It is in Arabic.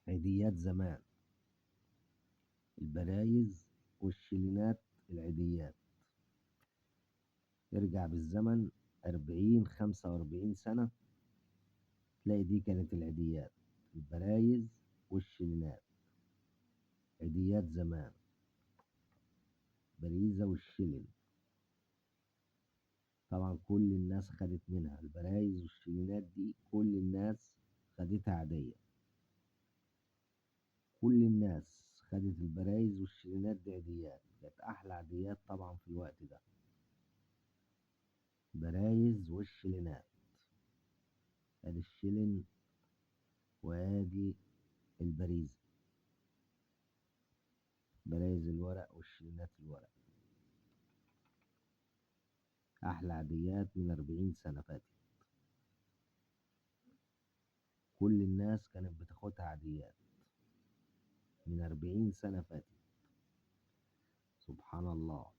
عيديات زمان، البرايز والشيلينات. العيديات ارجع بالزمن 40 45 سنة، تلاقي دي كانت العيديات، البرايز والشيلينات. عيديات زمان، بريزة والشيلين. طبعا كل الناس خدت منها البرايز والشيلينات دي، كل الناس خدتها عادية. كل الناس خدت البرايز والشيلينات دي عيديات، كانت أحلى عيديات طبعا في الوقت ده. برايز والشيلينات، ادي الشيلين وادي البريزة. برايز الورق والشيلينات الورق. أحلى عيديات من 40 سنة فاتت، كل الناس كانت بتاخدها عاديات من 40 سنة فاتت. سبحان الله.